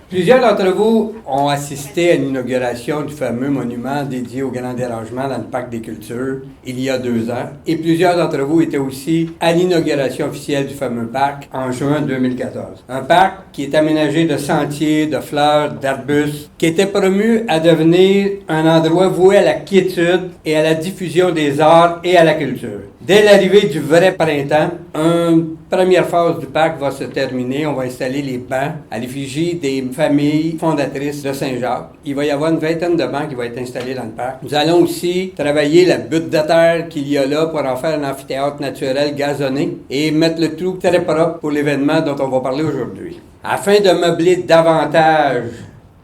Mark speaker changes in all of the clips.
Speaker 1: Plusieurs d'entre vous ont assisté à l'inauguration du fameux monument dédié au Grand Dérangement dans le Parc des Cultures il y a 2 ans. Et plusieurs d'entre vous étaient aussi à l'inauguration officielle du fameux parc en juin 2014. Un parc qui est aménagé de sentiers, de fleurs, d'arbustes, qui était promu à devenir un endroit voué à la quiétude et à la diffusion des arts et à la culture. Dès l'arrivée du vrai printemps, une première phase du parc va se terminer. On va installer les bancs à l'effigie des familles fondatrices de Saint-Jacques. Il va y avoir une vingtaine de bancs qui vont être installés dans le parc. Nous allons aussi travailler la butte de terre qu'il y a là pour en faire un amphithéâtre naturel gazonné et mettre le tout très propre pour l'événement dont on va parler aujourd'hui. Afin de meubler davantage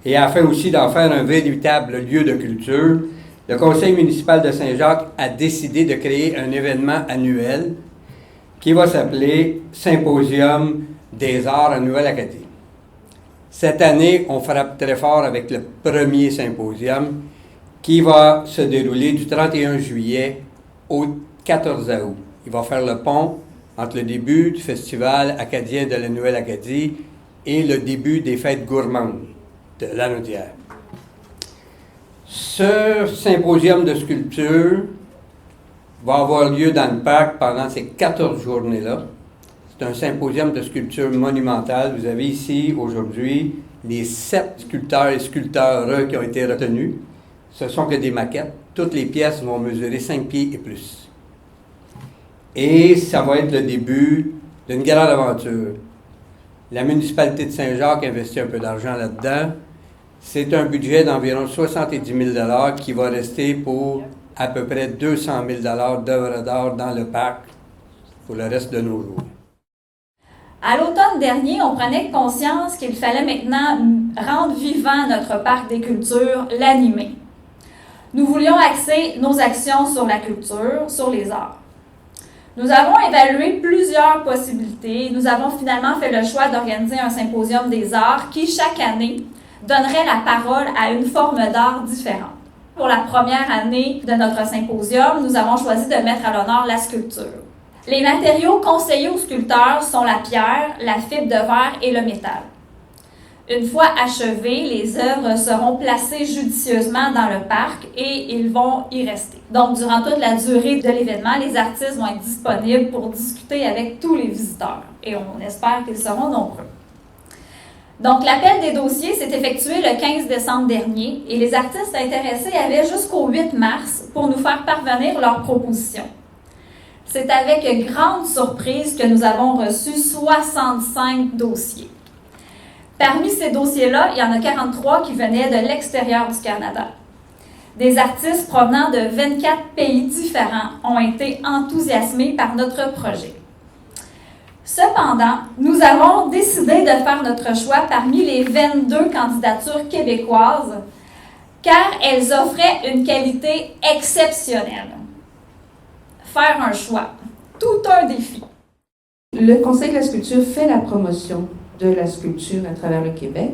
Speaker 1: et afin aussi d'en faire un véritable lieu de culture, le Conseil municipal de Saint-Jacques a décidé de créer un événement annuel qui va s'appeler Symposium des arts en Nouvelle-Acadie. Cette année, on frappe très fort avec le premier symposium qui va se dérouler du 31 juillet au 14 août. Il va faire le pont entre le début du Festival acadien de la Nouvelle-Acadie et le début des fêtes gourmandes de la Naudière. Ce symposium de sculpture va avoir lieu dans le parc pendant ces 14 journées-là. C'est un symposium de sculpture monumentale. Vous avez ici, aujourd'hui, les 7 sculpteurs et sculpteurs qui ont été retenus. Ce ne sont que des maquettes. Toutes les pièces vont mesurer 5 pieds et plus. Et ça va être le début d'une grande aventure. La municipalité de Saint-Jacques investit un peu d'argent là-dedans. C'est un budget d'environ 70 000 $ qui va rester pour à peu près 200 000 $ d'œuvres d'art dans le parc pour le reste de nos jours.
Speaker 2: À l'automne dernier, on prenait conscience qu'il fallait maintenant rendre vivant notre parc des cultures, l'animer. Nous voulions axer nos actions sur la culture, sur les arts. Nous avons évalué plusieurs possibilités. Nous avons finalement fait le choix d'organiser un symposium des arts qui, chaque année, donnerait la parole à une forme d'art différente. Pour la première année de notre symposium, nous avons choisi de mettre à l'honneur la sculpture. Les matériaux conseillés aux sculpteurs sont la pierre, la fibre de verre et le métal. Une fois achevées, les œuvres seront placées judicieusement dans le parc et ils vont y rester. Donc, durant toute la durée de l'événement, les artistes vont être disponibles pour discuter avec tous les visiteurs et on espère qu'ils seront nombreux. Donc, l'appel des dossiers s'est effectué le 15 décembre dernier et les artistes intéressés avaient jusqu'au 8 mars pour nous faire parvenir leurs propositions. C'est avec grande surprise que nous avons reçu 65 dossiers. Parmi ces dossiers-là, il y en a 43 qui venaient de l'extérieur du Canada. Des artistes provenant de 24 pays différents ont été enthousiasmés par notre projet. Cependant, nous avons décidé de faire notre choix parmi les 22 candidatures québécoises, car elles offraient une qualité exceptionnelle. Faire un choix, tout un défi.
Speaker 3: Le Conseil de la sculpture fait la promotion de la sculpture à travers le Québec.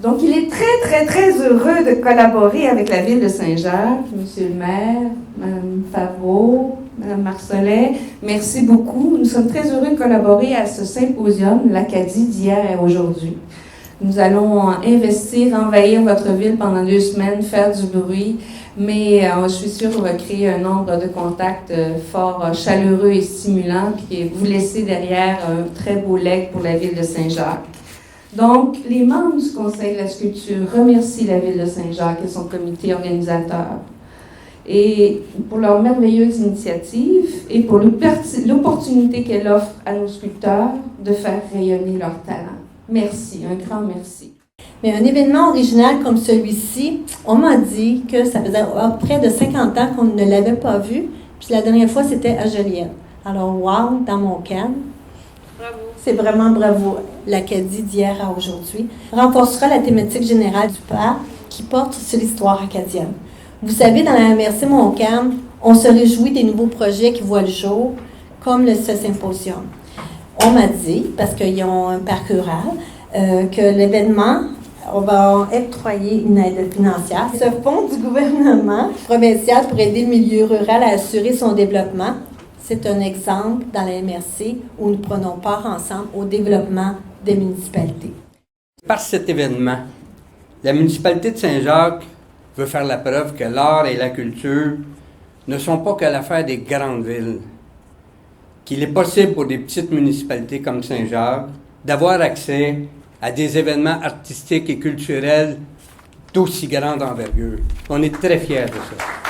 Speaker 3: Donc, il est très heureux de collaborer avec la Ville de Saint-Jacques, Monsieur le maire, Mme Favreau, Mme Marcelet. Merci beaucoup. Nous sommes très heureux de collaborer à ce symposium, l'Acadie d'hier et aujourd'hui. Nous allons investir, envahir votre ville pendant 2 semaines, faire du bruit, mais je suis sûre qu'on va créer un nombre de contacts fort chaleureux et stimulants qui vous laisser derrière un très beau legs pour la Ville de Saint-Jacques. Donc, les membres du Conseil de la sculpture remercient la Ville de Saint-Jacques et son comité organisateur et pour leur merveilleuse initiative et pour l'opportunité qu'elle offre à nos sculpteurs de faire rayonner leur talent. Merci, un grand merci.
Speaker 4: Mais un événement original comme celui-ci, on m'a dit que ça faisait près de 50 ans qu'on ne l'avait pas vu, puis la dernière fois, c'était à Joliette. Alors, wow, dans mon cadre. Bravo. C'est vraiment bravo. L'Acadie d'hier à aujourd'hui renforcera la thématique générale du parc qui porte sur l'histoire acadienne. Vous savez, dans la MRC Montcalm, on se réjouit des nouveaux projets qui voient le jour, comme ce symposium. On m'a dit, parce qu'ils ont un parc rural, que l'événement, on va octroyer une aide financière. Ce fonds du gouvernement provincial pour aider le milieu rural à assurer son développement, c'est un exemple dans la MRC où nous prenons part ensemble au développement des municipalités.
Speaker 1: Par cet événement, la municipalité de Saint-Jacques veut faire la preuve que l'art et la culture ne sont pas que l'affaire des grandes villes, qu'il est possible pour des petites municipalités comme Saint-Jacques d'avoir accès à des événements artistiques et culturels d'aussi grande envergure. On est très fiers de ça.